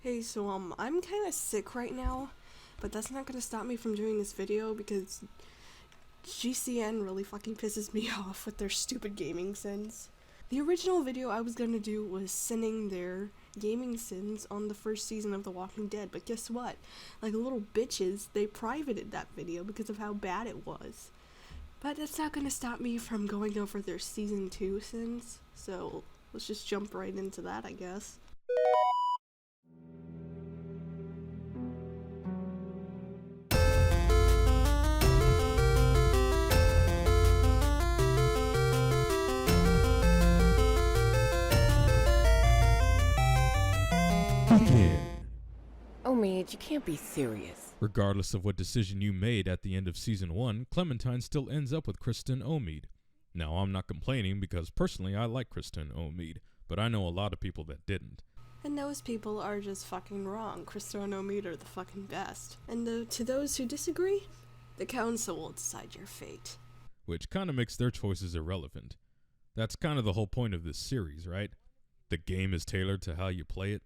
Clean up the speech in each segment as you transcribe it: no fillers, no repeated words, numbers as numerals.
Hey, so I'm kind of sick right now, but that's not gonna stop me from doing this video because GCN really fucking pisses me off with their stupid gaming sins. The original video I was gonna do was sinning their gaming sins on the first season of The Walking Dead, but guess what? Like little bitches, they privated that video because of how bad it was. But that's not gonna stop me from going over their season 2 sins, so let's just jump right into that, I guess. Oh, Midge, you can't be serious. Regardless of what decision you made at the end of Season 1, Clementine still ends up with Kristen Omid. Now, I'm not complaining because personally I like Kristen Omid, but I know a lot of people that didn't. And those people are just fucking wrong. Kristen and Omid are the fucking best. And to those who disagree, the council will decide your fate. Which kind of makes their choices irrelevant. That's kind of the whole point of this series, right? The game is tailored to how you play it.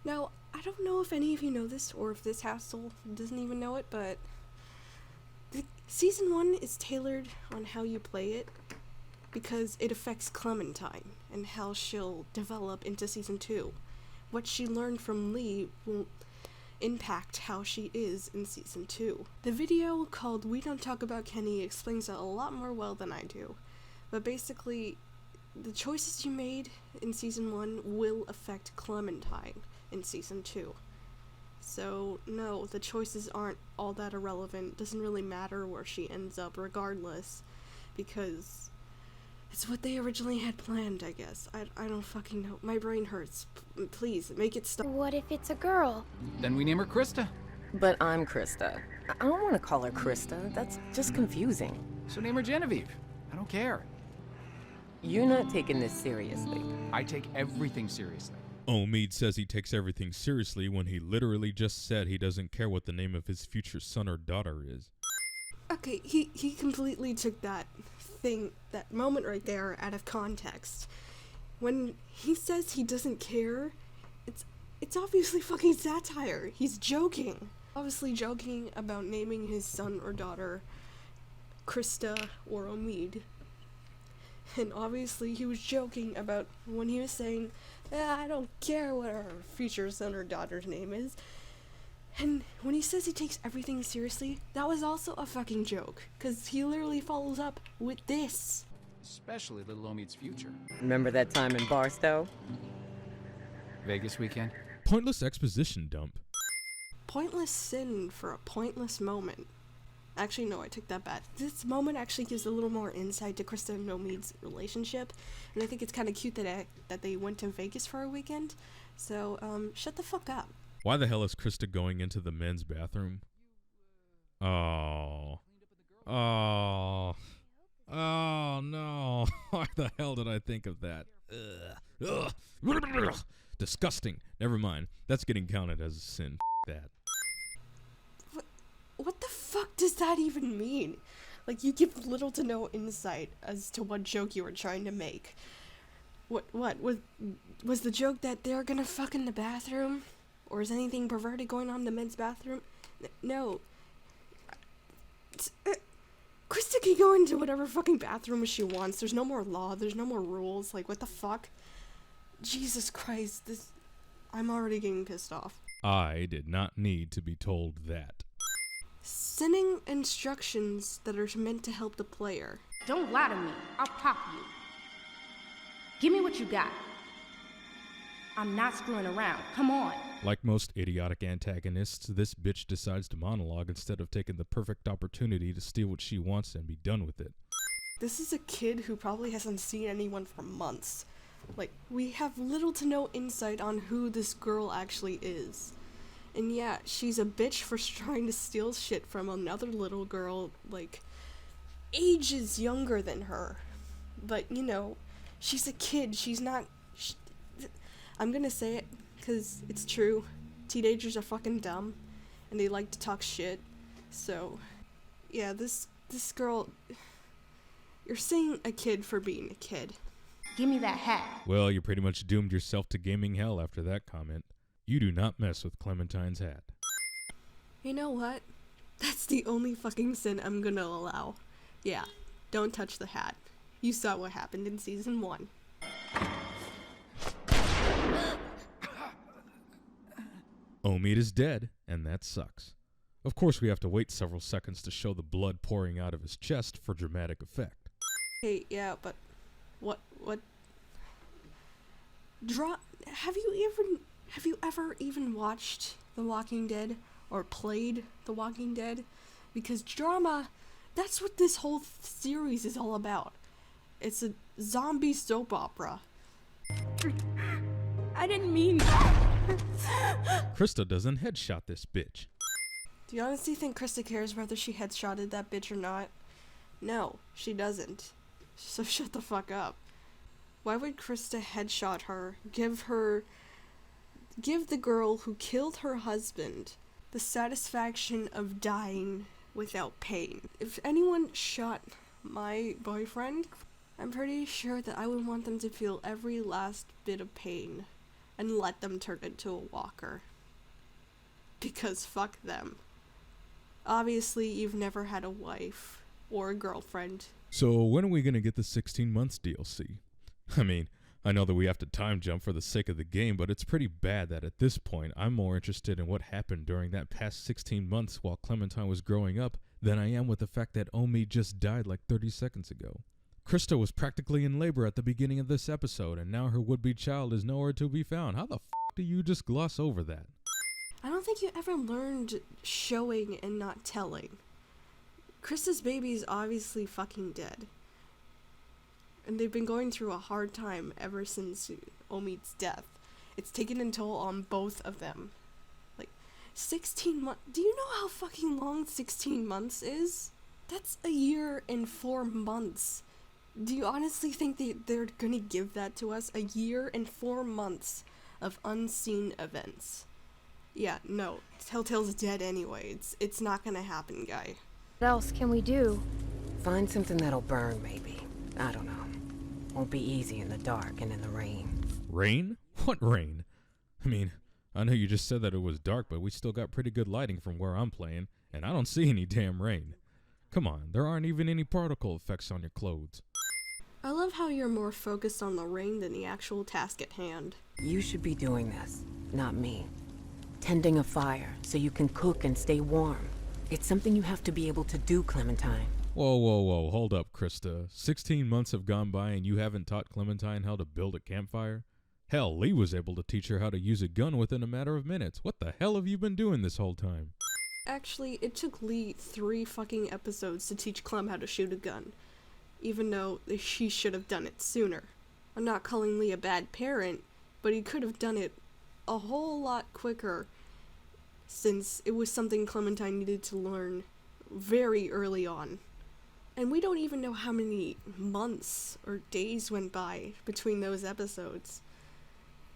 Now, I don't know if any of you know this or if this household doesn't even know it, but Season 1 is tailored on how you play it because it affects Clementine and how she'll develop into Season 2. What she learned from Lee will impact how she is in Season 2. The video called We Don't Talk About Kenny explains that a lot more well than I do, but basically, the choices you made in Season 1 will affect Clementine in Season 2. So, no, the choices aren't all that irrelevant. It doesn't really matter where she ends up regardless, because it's what they originally had planned, I guess. I don't fucking know. My brain hurts. Please, make it stop. What if it's a girl? Then we name her Krista. But I'm Krista. I don't want to call her Krista. That's just confusing. So name her Genevieve. I don't care. You're not taking this seriously. I take everything seriously. Omid says he takes everything seriously when he literally just said he doesn't care what the name of his future son or daughter is. Okay, he completely took that moment right there out of context. When he says he doesn't care, it's obviously fucking satire. He's joking. Obviously joking about naming his son or daughter Krista or Omid. And obviously he was joking about when he was saying, I don't care what our future son or daughter's name is. And when he says he takes everything seriously, that was also a fucking joke. Because he literally follows up with this. Especially little Omid's future. Remember that time in Barstow? Vegas weekend. Pointless exposition dump. Pointless sin for a pointless moment. Actually, no, I took that back. This moment actually gives a little more insight to Krista and Omid's relationship, and I think it's kind of cute that they went to Vegas for a weekend. So, shut the fuck up. Why the hell is Krista going into the men's bathroom? Oh no. Why the hell did I think of that? Ugh. Disgusting. Never mind. That's getting counted as a sin. That. What the fuck does that even mean? Like, you give little to no insight as to what joke you were trying to make. What was the joke that they're gonna fuck in the bathroom? Or is anything perverted going on in the men's bathroom? No. Krista can go into whatever fucking bathroom she wants. There's no more law. There's no more rules. Like, what the fuck? Jesus Christ. I'm already getting pissed off. I did not need to be told that. Sending instructions that are meant to help the player. Don't lie to me. I'll pop you. Give me what you got. I'm not screwing around. Come on. Like most idiotic antagonists, this bitch decides to monologue instead of taking the perfect opportunity to steal what she wants and be done with it. This is a kid who probably hasn't seen anyone for months. Like, we have little to no insight on who this girl actually is. And yeah, she's a bitch for trying to steal shit from another little girl, like, ages younger than her. But, you know, she's a kid. She's not... I'm gonna say it, because it's true. Teenagers are fucking dumb, and they like to talk shit. So, yeah, this girl... You're seeing a kid for being a kid. Give me that hat. Well, you pretty much doomed yourself to gaming hell after that comment. You do not mess with Clementine's hat. You know what? That's the only fucking sin I'm gonna allow. Yeah, don't touch the hat. You saw what happened in season 1. Omid is dead, and that sucks. Of course, we have to wait several seconds to show the blood pouring out of his chest for dramatic effect. Hey, yeah, but what have you ever even watched The Walking Dead or played The Walking Dead? Because drama, that's what this whole series is all about. It's a zombie soap opera. I didn't mean. Krista doesn't headshot this bitch. Do you honestly think Krista cares whether she headshotted that bitch or not? No, she doesn't. So shut the fuck up. Why would Krista headshot her? Give the girl who killed her husband the satisfaction of dying without pain. If anyone shot my boyfriend, I'm pretty sure that I would want them to feel every last bit of pain and let them turn into a walker. Because fuck them. Obviously, you've never had a wife or a girlfriend. So when are we gonna get the 16 months DLC? I mean, I know that we have to time jump for the sake of the game, but it's pretty bad that at this point I'm more interested in what happened during that past 16 months while Clementine was growing up than I am with the fact that Omid just died like 30 seconds ago. Krista was practically in labor at the beginning of this episode, and now her would-be child is nowhere to be found. How the f*** do you just gloss over that? I don't think you ever learned showing and not telling. Krista's baby is obviously fucking dead. And they've been going through a hard time ever since Omid's death. It's taken a toll on both of them. Like, 16 months. Do you know how fucking long 16 months is? That's a year and 4 months. Do you honestly think they're gonna give that to us? A year and 4 months of unseen events. Yeah, no. Telltale's dead anyway. It's not gonna happen, guy. What else can we do? Find something that'll burn, maybe. I don't know. Won't be easy in the dark and in the rain. Rain? What rain? I mean, I know you just said that it was dark, but we still got pretty good lighting from where I'm playing, and I don't see any damn rain. Come on, there aren't even any particle effects on your clothes. I love how you're more focused on the rain than the actual task at hand. You should be doing this, not me. Tending a fire so you can cook and stay warm. It's something you have to be able to do, Clementine. Whoa, hold up, Krista. 16 months have gone by and you haven't taught Clementine how to build a campfire? Hell, Lee was able to teach her how to use a gun within a matter of minutes. What the hell have you been doing this whole time? Actually, it took Lee 3 fucking episodes to teach Clem how to shoot a gun. Even though she should have done it sooner. I'm not calling Lee a bad parent, but he could have done it a whole lot quicker, since it was something Clementine needed to learn very early on. And we don't even know how many months or days went by between those episodes.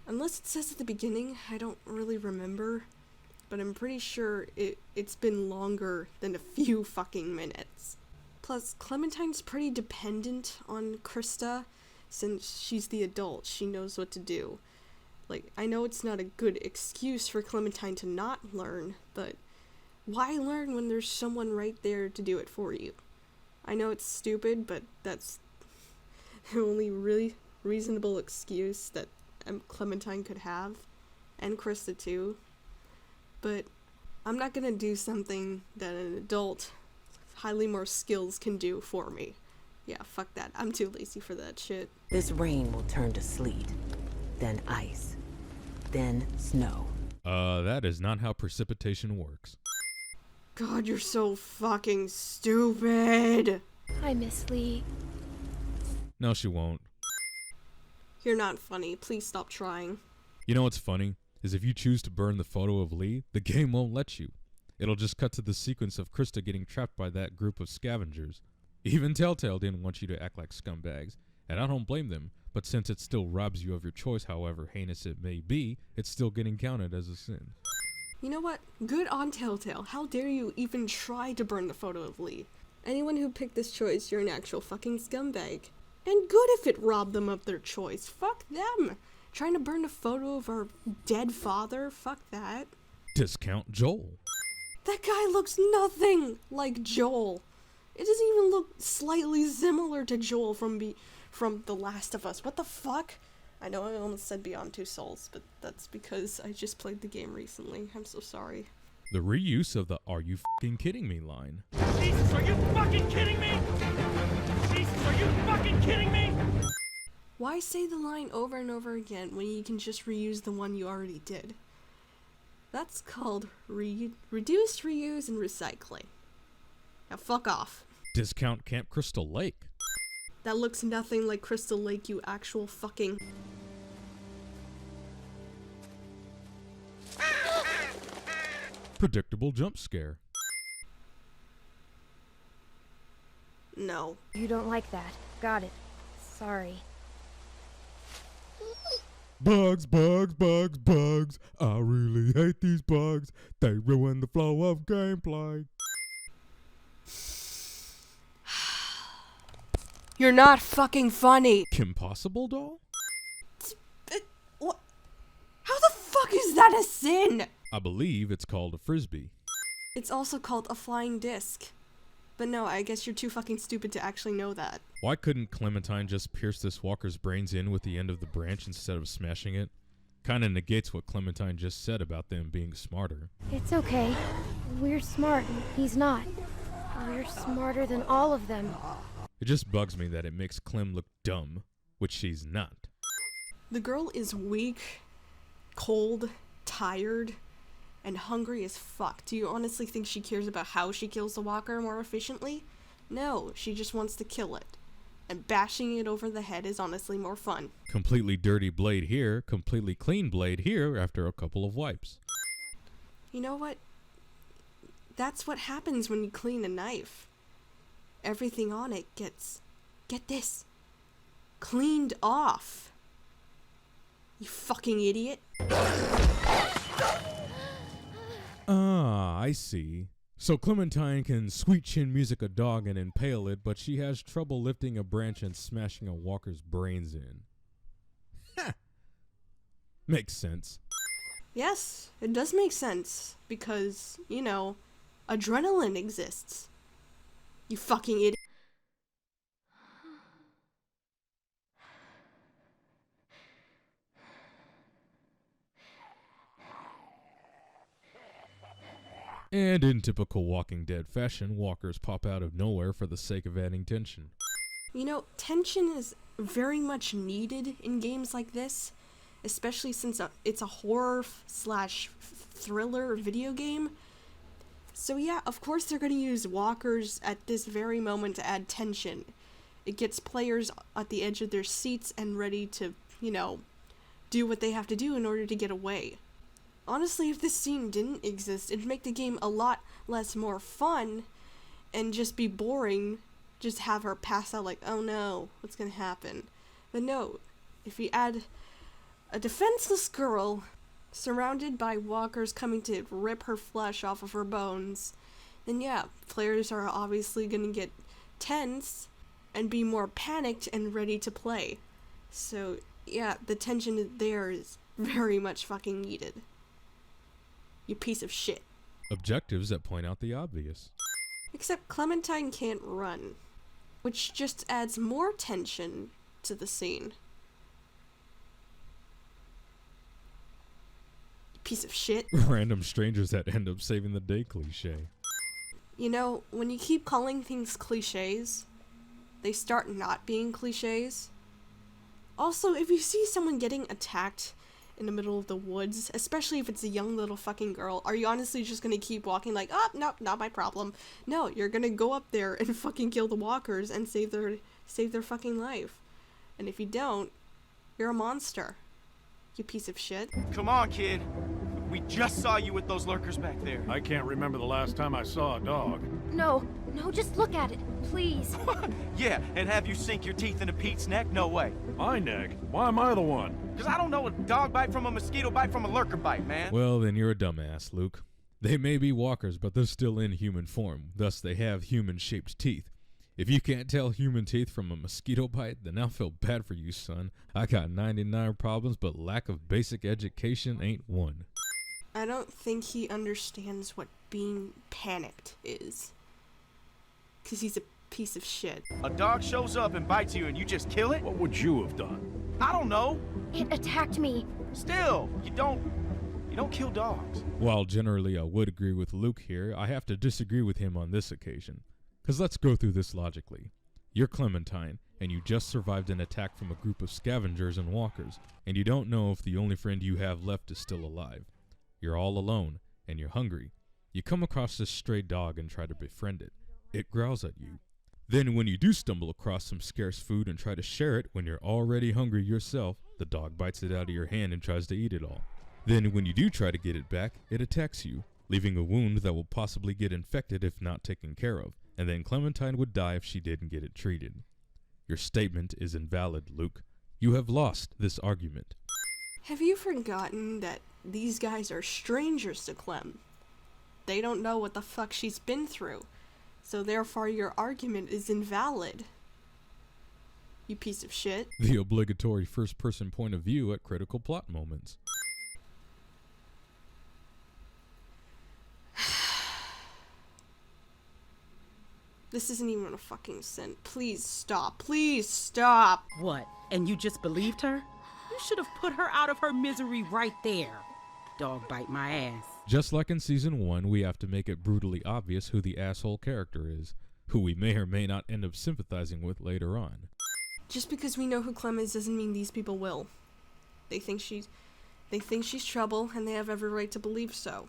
Unless it says at the beginning, I don't really remember, but I'm pretty sure it's been longer than a few fucking minutes. Plus, Clementine's pretty dependent on Krista, since she's the adult, she knows what to do. Like, I know it's not a good excuse for Clementine to not learn, but why learn when there's someone right there to do it for you? I know it's stupid, but that's the only really reasonable excuse that Clementine could have, and Krista too. But I'm not gonna do something that an adult highly more skills can do for me. Yeah, fuck that. I'm too lazy for that shit. This rain will turn to sleet, then ice, then snow. That is not how precipitation works. God, you're so fucking stupid. Hi, Miss Lee. No, she won't. You're not funny. Please stop trying. You know what's funny? Is if you choose to burn the photo of Lee, the game won't let you. It'll just cut to the sequence of Krista getting trapped by that group of scavengers. Even Telltale didn't want you to act like scumbags, and I don't blame them, but since it still robs you of your choice, however heinous it may be, it's still getting counted as a sin. You know what? Good on Telltale. How dare you even try to burn the photo of Lee? Anyone who picked this choice, you're an actual fucking scumbag. And good if it robbed them of their choice. Fuck them. Trying to burn a photo of our dead father? Fuck that. Discount Joel. That guy looks nothing like Joel. It doesn't even look slightly similar to Joel from The Last of Us. What the fuck? I know I almost said Beyond Two Souls, but that's because I just played the game recently. I'm so sorry. The reuse of the "Are you fucking kidding me" line. Jesus, are you fucking kidding me? Jesus, are you fucking kidding me? Why say the line over and over again when you can just reuse the one you already did? That's called reduce, reuse, and recycling. Now fuck off. Discount Camp Crystal Lake. That looks nothing like Crystal Lake, you actual fucking... Predictable jump scare. No. You don't like that. Got it. Sorry. Bugs, bugs, bugs, bugs. I really hate these bugs. They ruin the flow of gameplay. You're not fucking funny. Kim Possible doll? What? How the fuck is that a sin? I believe it's called a frisbee. It's also called a flying disc. But no, I guess you're too fucking stupid to actually know that. Why couldn't Clementine just pierce this walker's brains in with the end of the branch instead of smashing it? Kinda negates what Clementine just said about them being smarter. It's okay. We're smart. He's not. We're smarter than all of them. It just bugs me that it makes Clem look dumb, which she's not. The girl is weak, cold, tired, and hungry as fuck. Do you honestly think she cares about how she kills the walker more efficiently? No, she just wants to kill it. And bashing it over the head is honestly more fun. Completely dirty blade here, completely clean blade here after a couple of wipes. You know what? That's what happens when you clean a knife. Everything on it gets, get this, cleaned off. You fucking idiot. Ah, I see. So Clementine can sweet chin music a dog and impale it, but she has trouble lifting a branch and smashing a walker's brains in. Ha! Makes sense. Yes, it does make sense, because, you know, adrenaline exists. You fucking idiot. And in typical Walking Dead fashion, walkers pop out of nowhere for the sake of adding tension. You know, tension is very much needed in games like this, especially since it's a horror slash thriller video game. So yeah, of course they're going to use walkers at this very moment to add tension. It gets players at the edge of their seats and ready to, you know, do what they have to do in order to get away. Honestly, if this scene didn't exist, it'd make the game a lot less more fun and just be boring. Just have her pass out like, oh no, what's gonna happen? But no, if you add a defenseless girl surrounded by walkers coming to rip her flesh off of her bones, then yeah, players are obviously gonna get tense and be more panicked and ready to play. So yeah, the tension there is very much fucking needed. You piece of shit. Objectives that point out the obvious. Except Clementine can't run, which just adds more tension to the scene. You piece of shit. Random strangers that end up saving the day cliche. You know, when you keep calling things cliches, they start not being cliches. Also, if you see someone getting attacked in the middle of the woods, especially if it's a young little fucking girl, are you honestly just gonna keep walking like, oh, no, not my problem? No, you're gonna go up there and fucking kill the walkers and save their fucking life. And if you don't, you're a monster. You piece of shit. Come on, kid. We just saw you with those lurkers back there. I can't remember the last time I saw a dog. No, just look at it, please. Yeah, and have you sink your teeth into Pete's neck? No way. My neck? Why am I the one? Because I don't know a dog bite from a mosquito bite from a lurker bite, man. Well, then you're a dumbass, Luke. They may be walkers, but they're still in human form, thus they have human-shaped teeth. If you can't tell human teeth from a mosquito bite, then I'll feel bad for you, son. I got 99 problems, but lack of basic education ain't one. I don't think he understands what being panicked is. 'Cause he's a piece of shit. A dog shows up and bites you and you just kill it? What would you have done? I don't know. It attacked me. Still, you don't kill dogs. While generally I would agree with Luke here, I have to disagree with him on this occasion. 'Cause let's go through this logically. You're Clementine, and you just survived an attack from a group of scavengers and walkers, and you don't know if the only friend you have left is still alive. You're all alone, and you're hungry. You come across this stray dog and try to befriend it. It growls at you. Then when you do stumble across some scarce food and try to share it when you're already hungry yourself, the dog bites it out of your hand and tries to eat it all. Then when you do try to get it back, it attacks you, leaving a wound that will possibly get infected if not taken care of, and then Clementine would die if she didn't get it treated. Your statement is invalid, Luke. You have lost this argument. Have you forgotten that these guys are strangers to Clem? They don't know what the fuck she's been through, so therefore your argument is invalid. You piece of shit. The obligatory first-person point of view at critical plot moments. This isn't even a fucking sin. Please stop. Please stop. What? And you just believed her? You should have put her out of her misery right there. Dog bite my ass. Just like in Season 1, we have to make it brutally obvious who the asshole character is, who we may or may not end up sympathizing with later on. Just because we know who Clem is doesn't mean these people will. They think she's trouble, and they have every right to believe so.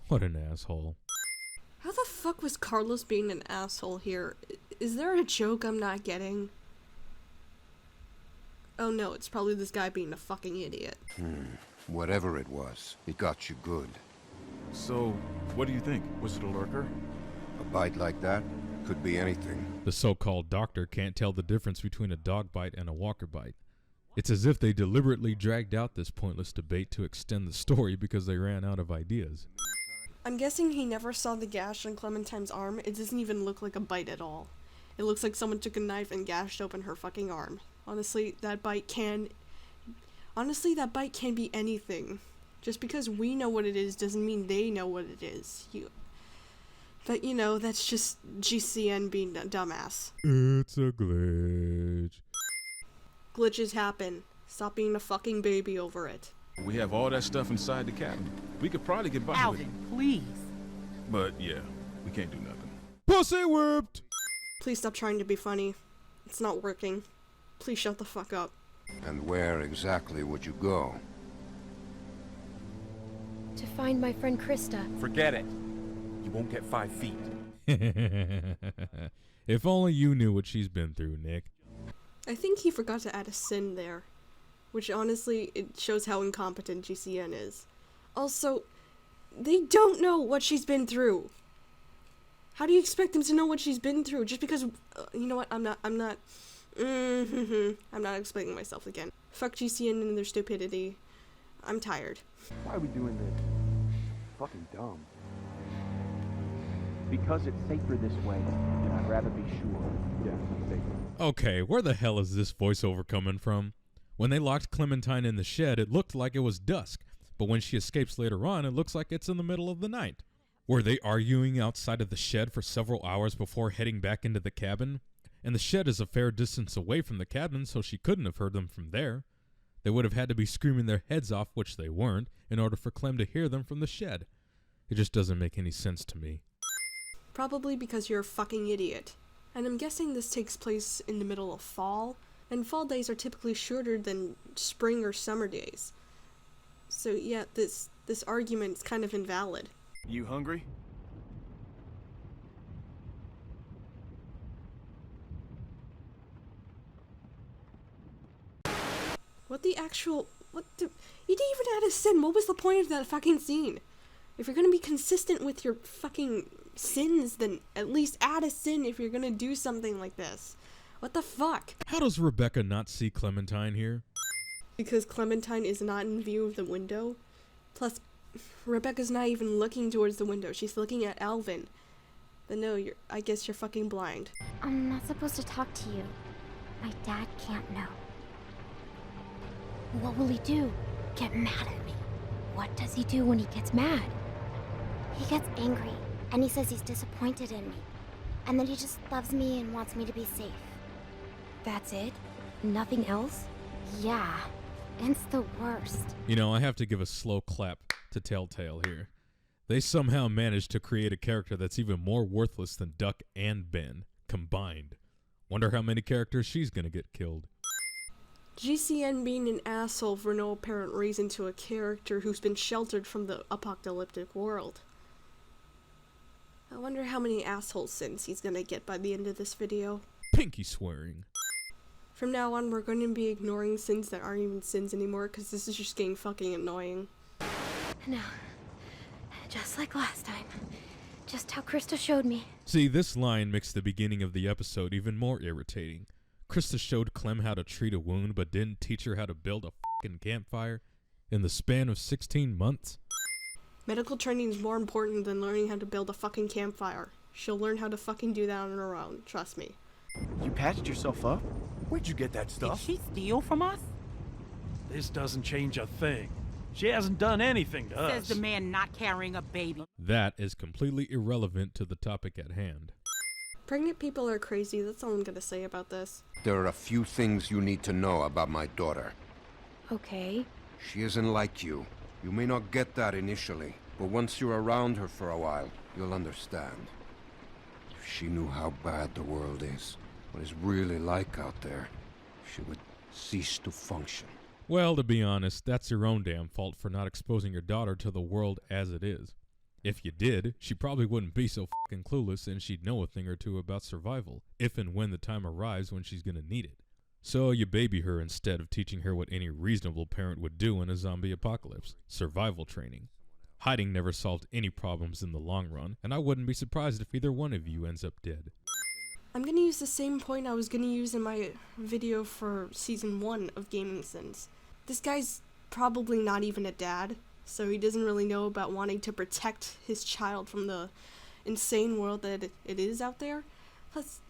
What an asshole. How the fuck was Carlos being an asshole here? Is there a joke I'm not getting? Oh no, it's probably this guy being a fucking idiot. Whatever it was, it got you good. So, what do you think? Was it a lurker? A bite like that could be anything. The so-called doctor can't tell the difference between a dog bite and a walker bite. It's as if they deliberately dragged out this pointless debate to extend the story because they ran out of ideas. I'm guessing he never saw the gash on Clementine's arm. It doesn't even look like a bite at all. It looks like someone took a knife and gashed open her fucking arm. Honestly, that bite can be anything. Just because we know what it is doesn't mean they know what it is. But you know, that's just GCN being a dumbass. It's a glitch. Glitches happen. Stop being a fucking baby over it. We have all that stuff inside the cabin. We could probably get by with Alvin, it. please. But yeah, we can't do nothing. Pussy whipped! Please stop trying to be funny. It's not working. Please shut the fuck up. And where exactly would you go? To find my friend Krista. Forget it. You won't get 5 feet. If only you knew what she's been through, Nick. I think he forgot to add a sin there. Which honestly, it shows how incompetent GCN is. Also, they don't know what she's been through. How do you expect them to know what she's been through? Just because, you know what, I'm not explaining myself again. Fuck GCN and their stupidity. I'm tired. Why are we doing this? Fucking dumb. Because it's safer this way, and I'd rather be sure. Yeah, it's safer. Okay, where the hell is this voiceover coming from? When they locked Clementine in the shed, it looked like it was dusk, but when she escapes later on, it looks like it's in the middle of the night. Were they arguing outside of the shed for several hours before heading back into the cabin? And the shed is a fair distance away from the cabin, so she couldn't have heard them from there. They would have had to be screaming their heads off, which they weren't, in order for Clem to hear them from the shed. It just doesn't make any sense to me. Probably because you're a fucking idiot. And I'm guessing this takes place in the middle of fall, and fall days are typically shorter than spring or summer days. So yeah, this argument is kind of invalid. You hungry? You didn't even add a sin. What was the point of that fucking scene? If you're gonna be consistent with your fucking sins, then at least add a sin if you're gonna do something like this. What the fuck? How does Rebecca not see Clementine here? Because Clementine is not in view of the window. Plus, Rebecca's not even looking towards the window. She's looking at Alvin. But no, I guess you're fucking blind. I'm not supposed to talk to you. My dad can't know. What will he do? Get mad at me. What does he do when he gets mad? He gets angry, and he says he's disappointed in me. And then he just loves me and wants me to be safe. That's it? Nothing else? Yeah. It's the worst. You know, I have to give a slow clap to Telltale here. They somehow managed to create a character that's even more worthless than Duck and Ben combined. Wonder how many characters she's gonna get killed. GCN being an asshole for no apparent reason to a character who's been sheltered from the apocalyptic world. I wonder how many asshole sins he's gonna get by the end of this video. Pinky swearing. From now on, we're going to be ignoring sins that aren't even sins anymore, because this is just getting fucking annoying. No. Just like last time. Just how Krista showed me. See, this line makes the beginning of the episode even more irritating. Krista showed Clem how to treat a wound, but didn't teach her how to build a fucking campfire in the span of 16 months? Medical training is more important than learning how to build a fucking campfire. She'll learn how to fucking do that on her own, trust me. You patched yourself up? Where'd you get that Did stuff? she steal from us? This doesn't change a thing. She hasn't done anything to us. Says the man not carrying a baby. That is completely irrelevant to the topic at hand. Pregnant people are crazy, that's all I'm gonna say about this. There are a few things you need to know about my daughter. Okay. She isn't like you. You may not get that initially, but once you're around her for a while, you'll understand. If she knew how bad the world is, what it's really like out there, she would cease to function. Well, to be honest, that's your own damn fault for not exposing your daughter to the world as it is. If you did, she probably wouldn't be so fucking clueless, and she'd know a thing or two about survival, if and when the time arrives when she's gonna need it. So you baby her instead of teaching her what any reasonable parent would do in a zombie apocalypse: survival training. Hiding never solved any problems in the long run, and I wouldn't be surprised if either one of you ends up dead. I'm gonna use the same point I was gonna use in my video for Season 1 of Gaming Sins. This guy's probably not even a dad, so he doesn't really know about wanting to protect his child from the insane world that it is out there. Plus,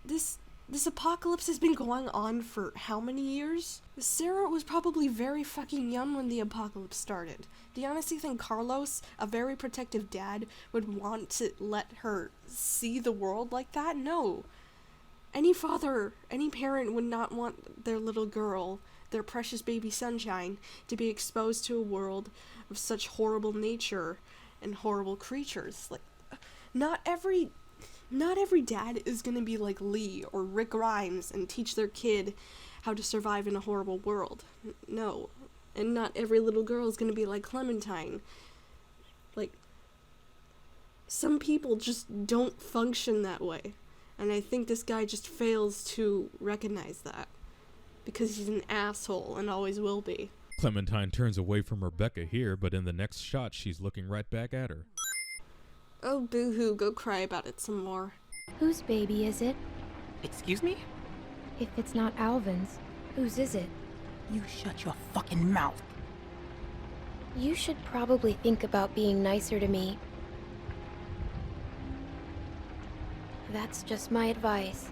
this apocalypse has been going on for how many years? Sarah was probably very fucking young when the apocalypse started. Do you honestly think Carlos, a very protective dad, would want to let her see the world like that? No. Any father, any parent would not want their little girl, their precious baby sunshine, to be exposed to a world of such horrible nature and horrible creatures. Like, not every dad is gonna be like Lee or Rick Grimes and teach their kid how to survive in a horrible world. No. And not every little girl is gonna be like Clementine. Like, some people just don't function that way. And I think this guy just fails to recognize that. Because he's an asshole and always will be. Clementine turns away from Rebecca here, but in the next shot she's looking right back at her. Oh, boo-hoo, go cry about it some more. Whose baby is it? Excuse me? If it's not Alvin's, whose is it? You shut your fucking mouth. You should probably think about being nicer to me. That's just my advice.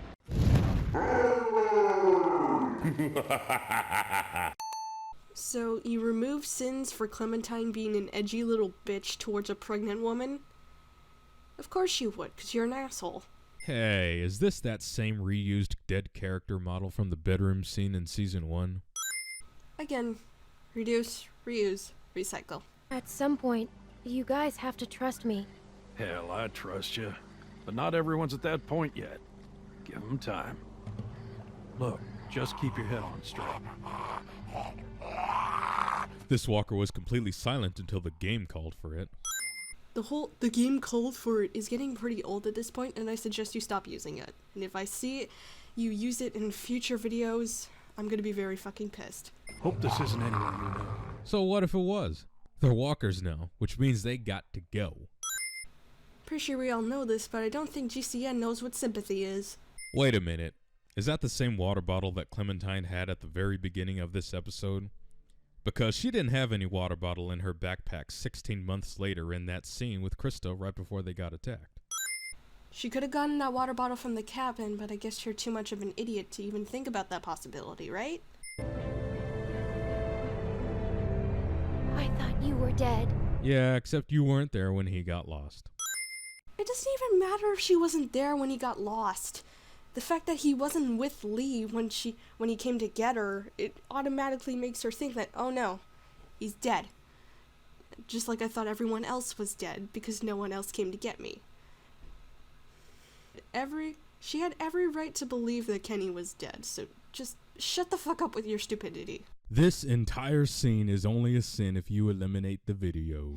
So, you remove sins for Clementine being an edgy little bitch towards a pregnant woman? Of course you would, because you're an asshole. Hey, is this that same reused dead character model from the bedroom scene in Season 1? Again, reduce, reuse, recycle. At some point, you guys have to trust me. Hell, I trust you. But not everyone's at that point yet. Give them time. Look, just keep your head on straight. This walker was completely silent until the game called for it. The game called for it is getting pretty old at this point, and I suggest you stop using it. And if I see you use it in future videos, I'm gonna be very fucking pissed. Hope this isn't anyone you know. So what if it was? They're walkers now, which means they got to go. Pretty sure we all know this, but I don't think GCN knows what sympathy is. Wait a minute. Is that the same water bottle that Clementine had at the very beginning of this episode? Because she didn't have any water bottle in her backpack 16 months later in that scene with Krista right before they got attacked. She could have gotten that water bottle from the cabin, but I guess you're too much of an idiot to even think about that possibility, right? I thought you were dead. Yeah, except you weren't there when he got lost. It doesn't even matter if she wasn't there when he got lost. The fact that he wasn't with Lee when he came to get her, it automatically makes her think that, oh no, he's dead. Just like I thought everyone else was dead because no one else came to get me. She had every right to believe that Kenny was dead, so just shut the fuck up with your stupidity. This entire scene is only a sin if you eliminate the video.